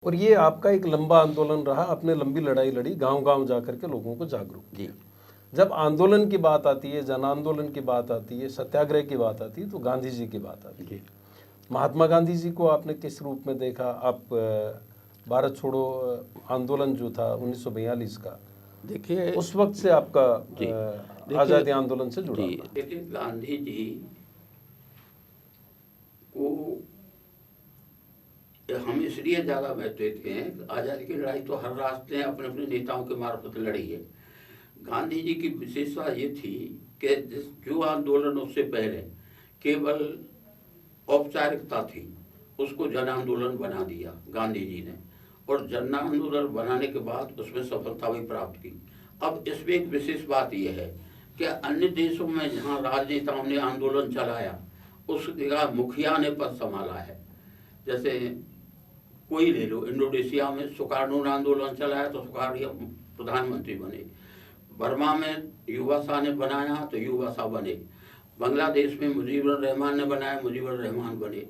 और ये आपका एक लंबा आंदोलन रहा, आपने लंबी लड़ाई लड़ी, गांव-गांव जाकर के लोगों को जागरूक किया। जब आंदोलन की बात आती है, जन आंदोलन की बात आती है, सत्याग्रह की बात आती है, तो गांधी जी की बात आती है। महात्मा गांधी जी को आपने किस रूप में देखा? आप भारत छोड़ो आंदोलन जो था 1942 का, देखिए उस वक्त से आपका आज़ादी आंदोलन से जुड़ा था। देखिए, गांधी जी को हम इसलिए ज़्यादा महत्व देते हैं, आज़ादी की लड़ाई तो हर राष्ट्र ने अपने अपने नेताओं के मार्फत लड़ी है। गांधी जी की विशेषता ये थी कि जो आंदोलन उससे पहले केवल औपचारिकता थी, उसको जन आंदोलन बना दिया गांधी जी ने, और जन आंदोलन बनाने के बाद उसमें सफलता भी प्राप्त की। अब इसमें एक विशेष बात यह है कि अन्य देशों में जहाँ राजनेताओं ने आंदोलन चलाया, उस जगह मुखिया ने पद संभाला है। जैसे कोई ले लो, इंडोनेशिया में सुकार्नो ने आंदोलन चलाया तो सुकार्नो प्रधानमंत्री बने, बर्मा में युवा शाह ने बनाया तो युवा शाह बने, बांग्लादेश में मुजीबुर रहमान ने बनाया, मुजीबुर रहमान बने।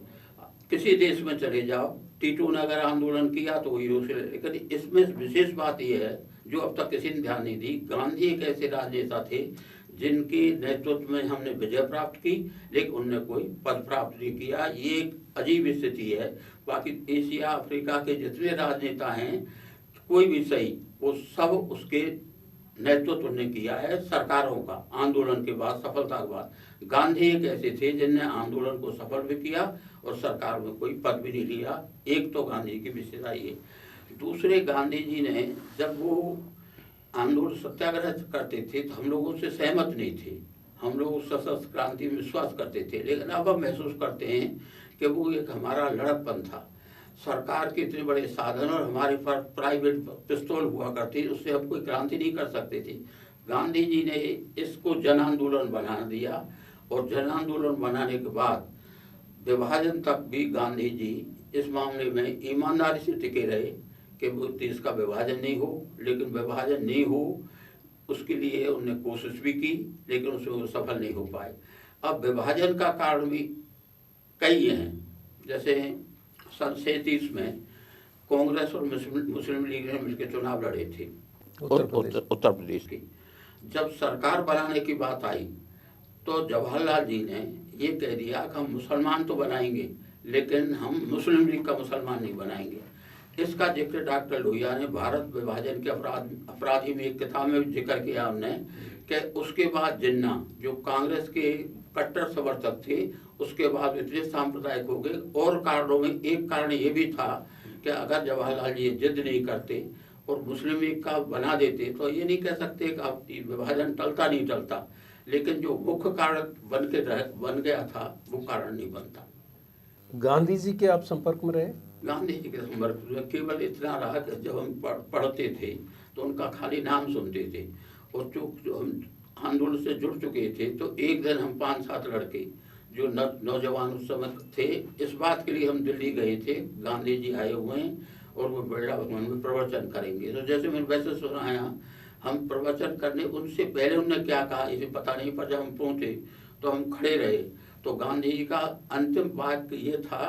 किसी देश में चले जाओ, टीटू ने अगर आंदोलन किया तो वही उसे। लेकिन इसमें विशेष बात यह है जो अब तक किसी ने ध्यान नहीं दी, गांधी एक ऐसे राजनेता थे जिनके नेतृत्व में हमने विजय प्राप्त की, लेकिन उनने कोई पद प्राप्त नहीं किया। ये एक अजीब स्थिति है। बाकी एशिया अफ्रीका के जितने राजनेता हैं, कोई भी सही, वो सब उसके नेतृत्व ने किया है सरकारों का, आंदोलन के बाद, सफलता के बाद। गांधी एक ऐसे थे जिनने आंदोलन को सफल भी किया और सरकार में कोई पद भी नहीं लिया। एक तो गांधी की विशेषता ये। दूसरे, गांधी जी ने जब वो आंदोलन सत्याग्रह करते थे तो हम लोग उससे सहमत नहीं थे, हम लोग सशस्त्र क्रांति में विश्वास करते थे। लेकिन अब हम महसूस करते हैं कि वो एक हमारा लड़कपन था। सरकार के इतने बड़े साधन और हमारे पास प्राइवेट पिस्तौल हुआ करती, उससे हम कोई क्रांति नहीं कर सकते थे। गांधी जी ने इसको जन आंदोलन बना दिया, और जन आंदोलन बनाने के बाद विभाजन तक भी गांधी जी इस मामले में ईमानदारी से टिके रहे कि वो देश का विभाजन नहीं हो। लेकिन विभाजन नहीं हो उसके लिए उन्होंने कोशिश भी की, लेकिन उसमें वो सफल नहीं हो पाए। अब विभाजन का कारण भी कई हैं। जैसे सन 37 में कांग्रेस और मुस्लिम लीग ने मिलकर चुनाव लड़े थे उत्तर प्रदेश की। जब सरकार बनाने की बात आई तो जवाहरलाल जी ने ये कह दिया कि हम मुसलमान तो बनाएंगे, लेकिन हम मुस्लिम लीग का मुसलमान नहीं बनाएंगे। इसका जिक्र डॉक्टर लोहिया ने भारत विभाजन के अपराधी में एक किताब में जिक्र किया हमने, कि उसके बाद जिन्ना जो कांग्रेस के कट्टर समर्थक थे, उसके बाद इतने सांप्रदायिक हो गए। और कारणों में एक कारण ये भी था कि अगर जवाहरलाल जी जिद नहीं करते और मुस्लिम लीग का बना देते तो ये नहीं कह सकते कि अब विभाजन टलता नहीं टलता, लेकिन जो मुख्य कारण बन गया था वो कारण नहीं बनता। गांधी जी के आप संपर्क में रहे? गांधी जी के संपर्क में केवल इतना रहा कि जब हम पढ़ते थे तो उनका खाली नाम सुनते थे, और जो हम आंदोलन से जुड़ चुके थे तो एक दिन हम 5-7 लड़के जो नौजवान उस समय थे, इस बात के लिए हम दिल्ली गए थे, गांधी जी आए हुए हैं और वो बिरला भवन में प्रवचन करेंगे। तो जैसे मैंने वैसे सुनाया, हम प्रवचन करने उनसे पहले उन्होंने क्या कहा इसे पता नहीं, पर जब हम पहुँचे तो हम खड़े रहे। तो गांधी जी का अंतिम वाक्य ये था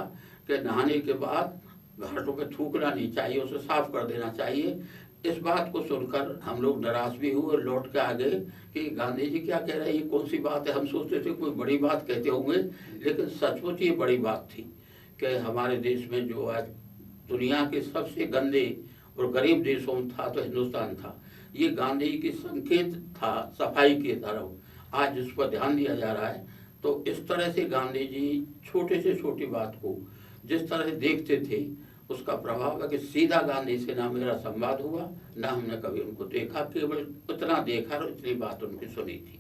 कि नहाने के बाद घाटों पे थूकना नहीं चाहिए, उसे साफ कर देना चाहिए। इस बात को सुनकर हम लोग निराश भी हुए और लौट के आ गए कि गांधी जी क्या कह रहे हैं, ये कौन सी बात है। हम सोचते थे कोई बड़ी बात कहते होंगे, लेकिन सचमुच ये बड़ी बात थी कि हमारे देश में जो आज दुनिया के सबसे गंदे और गरीब देशों में था तो हिंदुस्तान था। ये गांधी जी की संकेत था सफाई की तरफ, आज इस पर ध्यान दिया जा रहा है। तो इस तरह से गांधी जी छोटे से छोटी बात को जिस तरह से देखते थे, उसका प्रभाव है कि सीधा गांधी से ना मेरा संवाद हुआ, ना हमने कभी उनको देखा, केवल उतना देखा और इतनी बात उनकी सुनी थी।